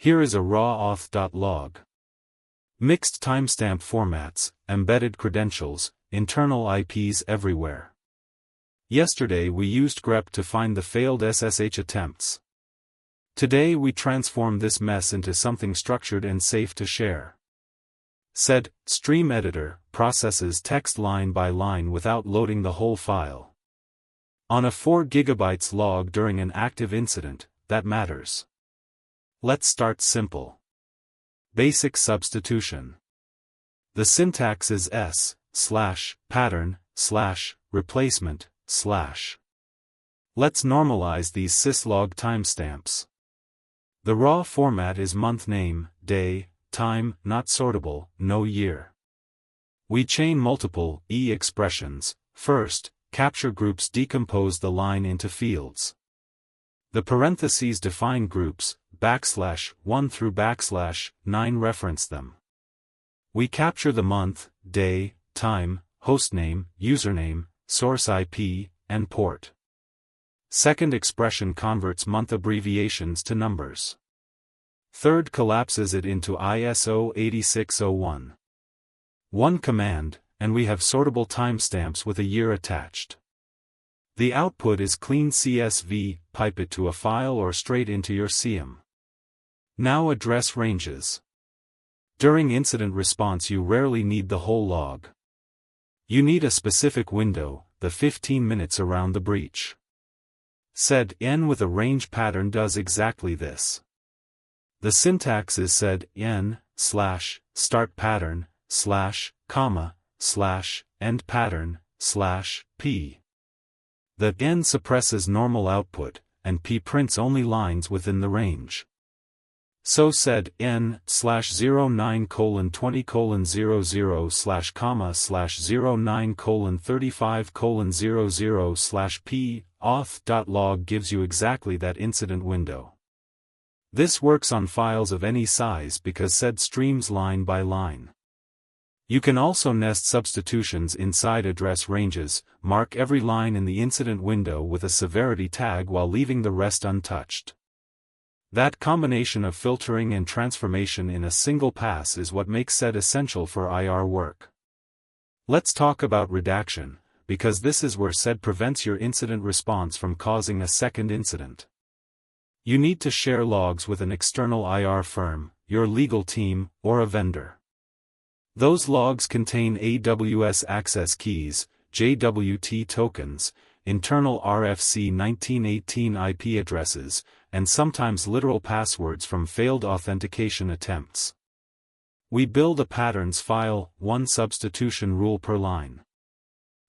Here is a raw auth.log. Mixed timestamp formats, embedded credentials, internal IPs everywhere. Yesterday we used grep to find the failed SSH attempts. Today we transform this mess into something structured and safe to share. Sed stream editor processes text line by line without loading the whole file. On a 4 GB log during an active incident, that matters. Let's start simple. Basic substitution. The syntax is s/pattern/replacement/. Let's normalize these syslog timestamps. The raw format is month name, day, time, not sortable, no year. We chain multiple expressions. First, capture groups decompose the line into fields. The parentheses define groups, \1 through \9 reference them. We capture the month, day, time, hostname, username, source IP, and port. Second expression converts month abbreviations to numbers. Third collapses it into ISO 8601. One command, and we have sortable timestamps with a year attached. The output is clean CSV, pipe it to a file or straight into your CM. Now address ranges. During incident response you rarely need the whole log. You need a specific window, the 15 minutes around the breach. Sed n with a range pattern does exactly this. The syntax is sed n/start pattern /end pattern /p. The n suppresses normal output, and p prints only lines within the range. So sed n/09:20:00:09:35:00/p auth.log gives you exactly that incident window. This works on files of any size because sed streams line by line. You can also nest substitutions inside address ranges, mark every line in the incident window with a severity tag while leaving the rest untouched. That combination of filtering and transformation in a single pass is what makes sed essential for IR work. Let's talk about redaction, because this is where sed prevents your incident response from causing a second incident. You need to share logs with an external IR firm, your legal team, or a vendor. Those logs contain AWS access keys, JWT tokens, internal RFC 1918 IP addresses, and sometimes literal passwords from failed authentication attempts. We build a patterns file, one substitution rule per line.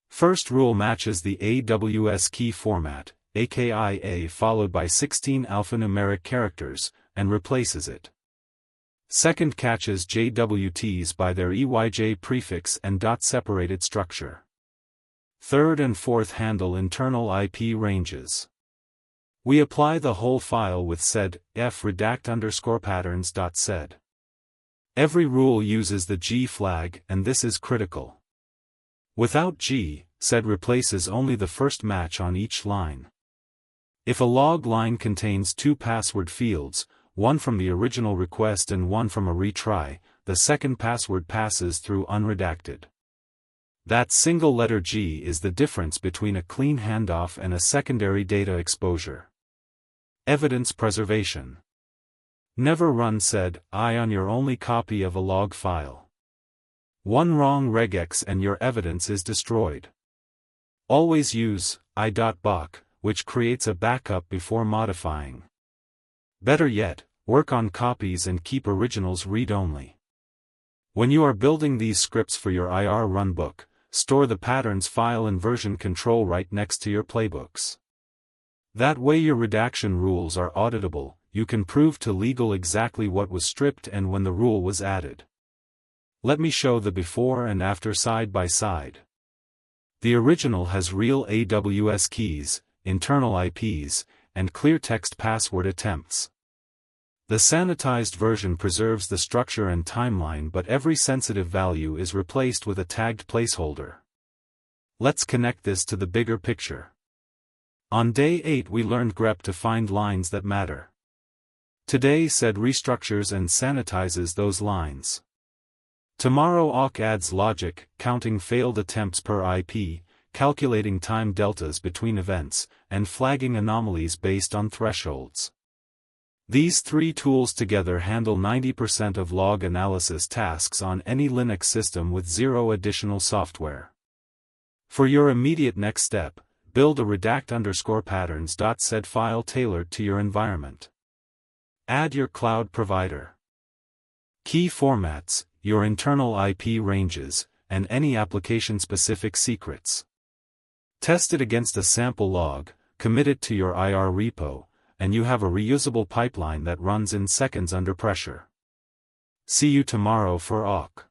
First rule matches the AWS key format, AKIA followed by 16 alphanumeric characters, and replaces it. Second catches JWTs by their EYJ prefix and dot-separated structure. Third and fourth handle internal IP ranges. We apply the whole file with sed f_redact_patterns.sed. Every rule uses the G flag, and this is critical. Without G, sed replaces only the first match on each line. If a log line contains two password fields, one from the original request and one from a retry, the second password passes through unredacted. That single letter G is the difference between a clean handoff and a secondary data exposure. Evidence preservation. Never run sed I on your only copy of a log file. One wrong regex and your evidence is destroyed. Always use i.boc, which creates a backup before modifying. Better yet, work on copies and keep originals read-only. When you are building these scripts for your IR runbook, store the patterns file and version control right next to your playbooks. That way your redaction rules are auditable, you can prove to legal exactly what was stripped and when the rule was added. Let me show the before and after side by side. The original has real AWS keys, internal IPs, and clear text password attempts. The sanitized version preserves the structure and timeline, but every sensitive value is replaced with a tagged placeholder. Let's connect this to the bigger picture. On day 8 we learned grep to find lines that matter. Today said restructures and sanitizes those lines. Tomorrow auth adds logic, counting failed attempts per IP, calculating time deltas between events, and flagging anomalies based on thresholds. These three tools together handle 90% of log analysis tasks on any Linux system with zero additional software. For your immediate next step, build a redact_patterns.sed file tailored to your environment. Add your cloud provider, key formats, your internal IP ranges, and any application-specific secrets. Test it against a sample log, commit it to your IR repo, and you have a reusable pipeline that runs in seconds under pressure. See you tomorrow for auth.